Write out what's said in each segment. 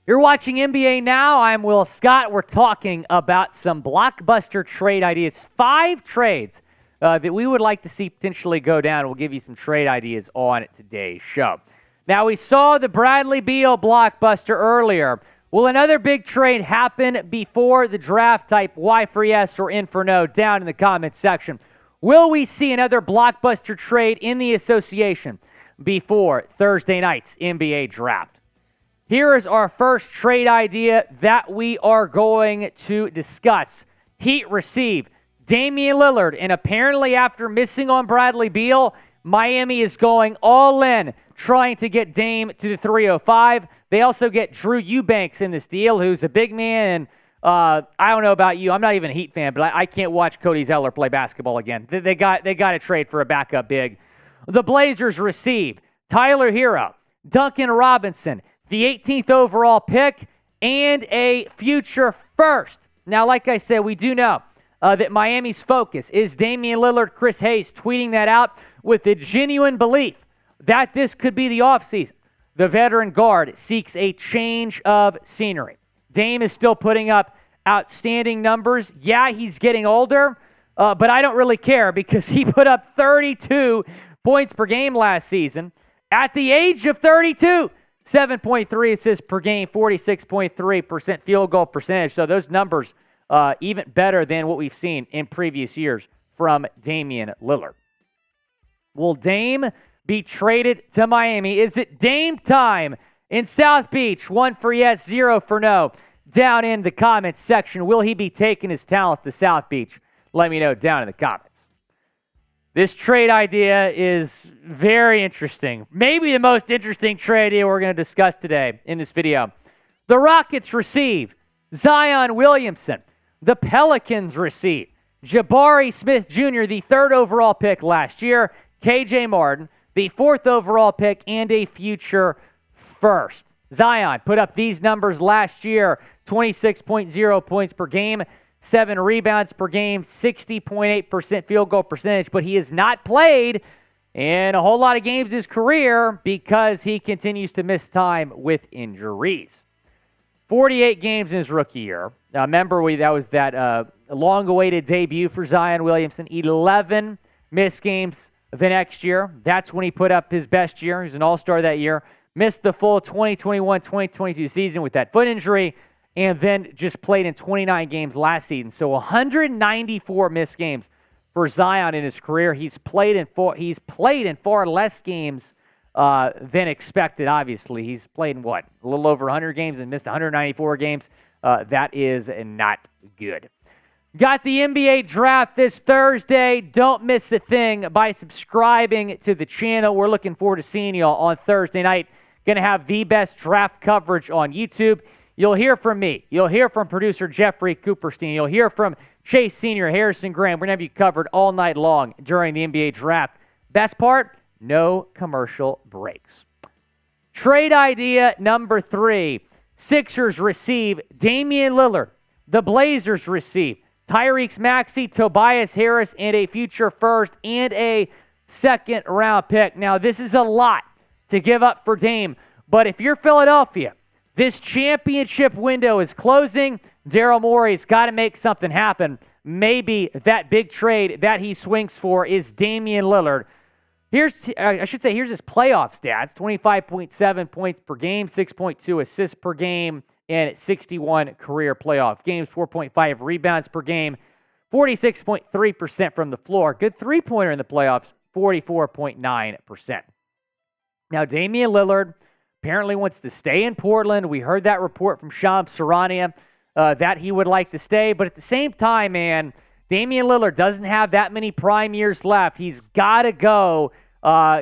You're watching NBA Now. I'm Will Scott. We're talking about some blockbuster trade ideas. 5 trades that we would like to see potentially go down. We'll give you some trade ideas on today's show. Now, we saw the Bradley Beal blockbuster earlier. Will another big trade happen before the draft? Type Y for yes or N for no down in the comments section. Will we see another blockbuster trade in the association before Thursday night's NBA draft? Here is our first trade idea that we are going to discuss. Heat receive Damian Lillard, and apparently after missing on Bradley Beal, Miami is going all in, trying to get Dame to the 305. They also get Drew Eubanks in this deal, who's a big man. I don't know about you. I'm not even a Heat fan, but I can't watch Cody Zeller play basketball again. They got to trade for a backup big. The Blazers receive Tyler Herro, Duncan Robinson, the 18th overall pick, and a future first. Now, like I said, we do know that Miami's focus is Damian Lillard. Chris Hayes tweeting that out with the genuine belief that this could be the offseason. The veteran guard seeks a change of scenery. Dame is still putting up outstanding numbers. Yeah, he's getting older, but I don't really care because he put up 32 points per game last season at the age of 32. 7.3 assists per game, 46.3% field goal percentage. So those numbers even better than what we've seen in previous years from Damian Lillard. Will Dame be traded to Miami? Is it Dame time in South Beach? 1 for yes, 0 for no. Down in the comments section, will he be taking his talents to South Beach? Let me know down in the comments. This trade idea is very interesting. Maybe the most interesting trade idea we're going to discuss today in this video. The Rockets receive Zion Williamson. The Pelicans receive Jabari Smith Jr., the 3rd overall pick last year, KJ Martin, the 4th overall pick, and a future first. Zion put up these numbers last year, 26.0 points per game, 7 rebounds per game, 60.8% field goal percentage, but he has not played in a whole lot of games his career because he continues to miss time with injuries. 48 games in his rookie year. Now, remember, that was that long-awaited debut for Zion Williamson. 11 missed games the next year. That's when he put up his best year. He was an all-star that year. Missed the full 2021-2022 season with that foot injury, and then just played in 29 games last season. So 194 missed games for Zion in his career. He's played in far less games than expected, obviously. He's played in, a little over 100 games and missed 194 games. That is not good. Got the NBA draft this Thursday. Don't miss a thing by subscribing to the channel. We're looking forward to seeing you all on Thursday night. Going to have the best draft coverage on YouTube. You'll hear from me. You'll hear from producer Jeffrey Cooperstein. You'll hear from Chase Sr., Harrison Graham. We're going to have you covered all night long during the NBA draft. Best part, no commercial breaks. Trade idea number 3. Sixers receive Damian Lillard. The Blazers receive Tyrese Maxey, Tobias Harris, and a future first and a 2nd-round pick. Now, this is a lot to give up for Dame, but if you're Philadelphia, this championship window is closing. Daryl Morey's got to make something happen. Maybe that big trade that he swings for is Damian Lillard. Here's his playoff stats. 25.7 points per game, 6.2 assists per game, and 61 career playoff games, 4.5 rebounds per game, 46.3% from the floor. Good three-pointer in the playoffs, 44.9%. Now, Damian Lillard apparently wants to stay in Portland. We heard that report from Shams Charania that he would like to stay. But at the same time, man, Damian Lillard doesn't have that many prime years left. He's got to go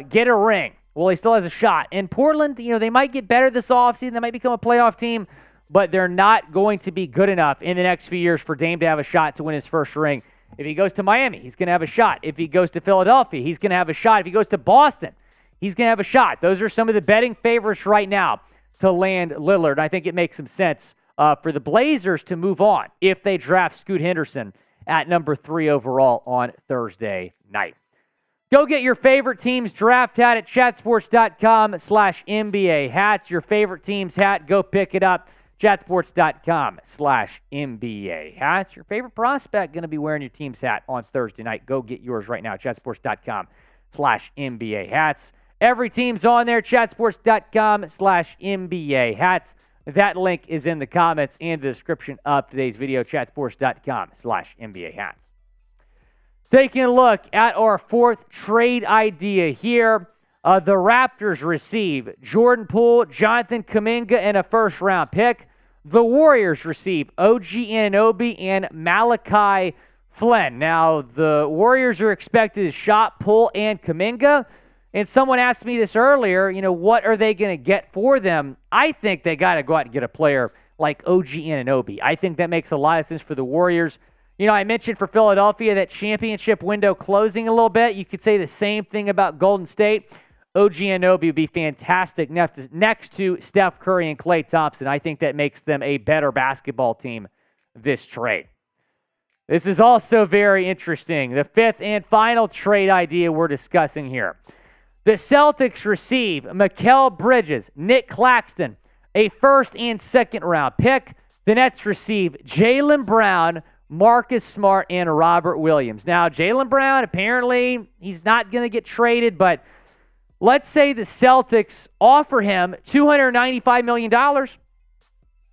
get a ring. Well, he still has a shot. In Portland, they might get better this offseason. They might become a playoff team, but they're not going to be good enough in the next few years for Dame to have a shot to win his first ring. If he goes to Miami, he's going to have a shot. If he goes to Philadelphia, he's going to have a shot. If he goes to Boston, he's going to have a shot. Those are some of the betting favorites right now to land Lillard. I think it makes some sense for the Blazers to move on if they draft Scoot Henderson at number 3 overall on Thursday night. Go get your favorite team's draft hat at chatsports.com/NBA hats. Your favorite team's hat, go pick it up. Chatsports.com/NBA hats. Your favorite prospect going to be wearing your team's hat on Thursday night. Go get yours right now at chatsports.com/NBA hats. Every team's on there, chatsports.com/NBA hats. That link is in the comments and the description of today's video, chatsports.com/NBA hats. Taking a look at our fourth trade idea here. The Raptors receive Jordan Poole, Jonathan Kuminga, and a first-round pick. The Warriors receive OG Anunoby and Malachi Flynn. Now, the Warriors are expected to shop Poole and Kuminga. And someone asked me this earlier, what are they going to get for them? I think they got to go out and get a player like OG Anunoby. I think that makes a lot of sense for the Warriors. I mentioned for Philadelphia that championship window closing a little bit. You could say the same thing about Golden State. OG Anunoby would be fantastic next to Steph Curry and Klay Thompson. I think that makes them a better basketball team this trade. This is also very interesting. The fifth and final trade idea we're discussing here. The Celtics receive Mikal Bridges, Nick Claxton, a first and second round pick. The Nets receive Jaylen Brown, Marcus Smart, and Robert Williams. Now, Jaylen Brown, apparently, he's not going to get traded, but let's say the Celtics offer him $295 million,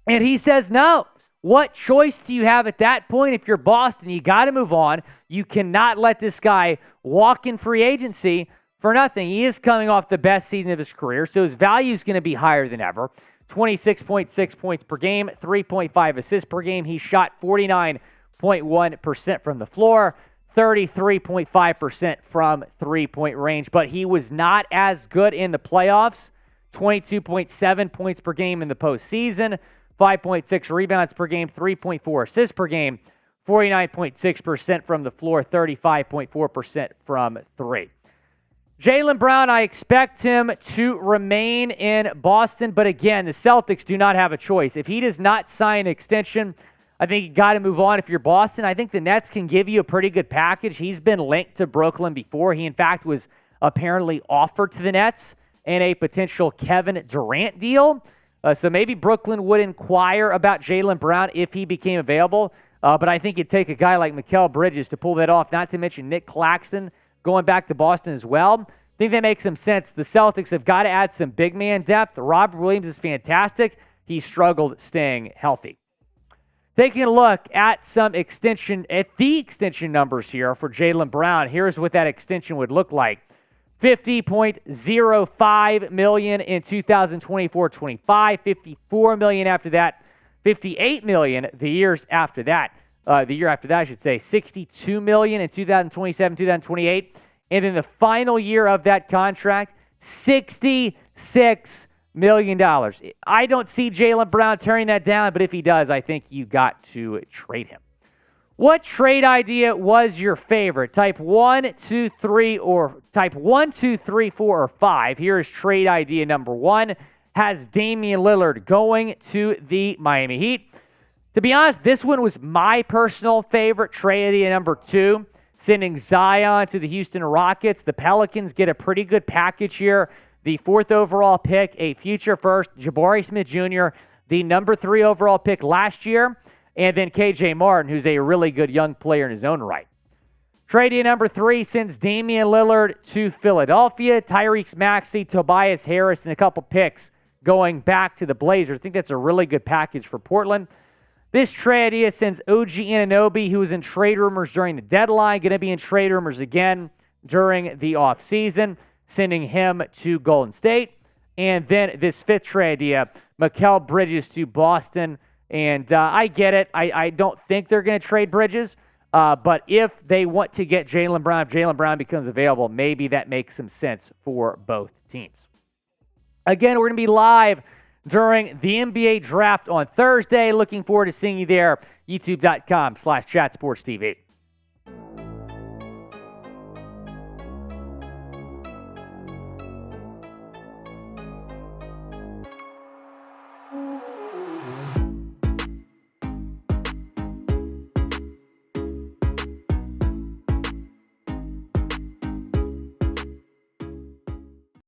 and he says no. What choice do you have at that point? If you're Boston, you got to move on. You cannot let this guy walk in free agency for nothing. He is coming off the best season of his career, so his value is going to be higher than ever. 26.6 points per game, 3.5 assists per game. He shot 49.1% from the floor, 33.5% from three-point range, but he was not as good in the playoffs. 22.7 points per game in the postseason, 5.6 rebounds per game, 3.4 assists per game, 49.6% from the floor, 35.4% from three. Jaylen Brown, I expect him to remain in Boston, but again, the Celtics do not have a choice. If he does not sign an extension, I think you got to move on if you're Boston. I think the Nets can give you a pretty good package. He's been linked to Brooklyn before. He, in fact, was apparently offered to the Nets in a potential Kevin Durant deal. So maybe Brooklyn would inquire about Jaylen Brown if he became available. But I think it'd take a guy like Mikal Bridges to pull that off, not to mention Nick Claxton going back to Boston as well. I think that makes some sense. The Celtics have got to add some big man depth. Robert Williams is fantastic. He struggled staying healthy. Taking a look at the extension numbers here for Jaylen Brown. Here's what that extension would look like. $50.05 million in 2024-25, $54 million after that, $58 million the year after that, I should say, $62 million in 2027-2028, and in the final year of that contract, $66 million. I don't see Jaylen Brown turning that down, but if he does, I think you got to trade him. What trade idea was your favorite? Type 1, 2, 3, or type 1, 2, 3, 4, or 5. Here is trade idea number 1. Has Damian Lillard going to the Miami Heat. To be honest, this one was my personal favorite. Trade idea number 2, sending Zion to the Houston Rockets. The Pelicans get a pretty good package here. The 4th overall pick, a future first, Jabari Smith Jr., the number 3 overall pick last year, and then Kenyon Martin, who's a really good young player in his own right. Trade idea number 3 sends Damian Lillard to Philadelphia, Tyrese Maxey, Tobias Harris, and a couple picks going back to the Blazers. I think that's a really good package for Portland. This trade idea sends OG Anunoby, who was in trade rumors during the deadline, going to be in trade rumors again during the offseason, sending him to Golden State. And then this 5th trade idea, Mikal Bridges to Boston. And I get it. I don't think they're going to trade Bridges. But if they want to get Jaylen Brown, if Jaylen Brown becomes available, maybe that makes some sense for both teams. Again, we're going to be live during the NBA draft on Thursday. Looking forward to seeing you there. YouTube.com/ChatSportsTV.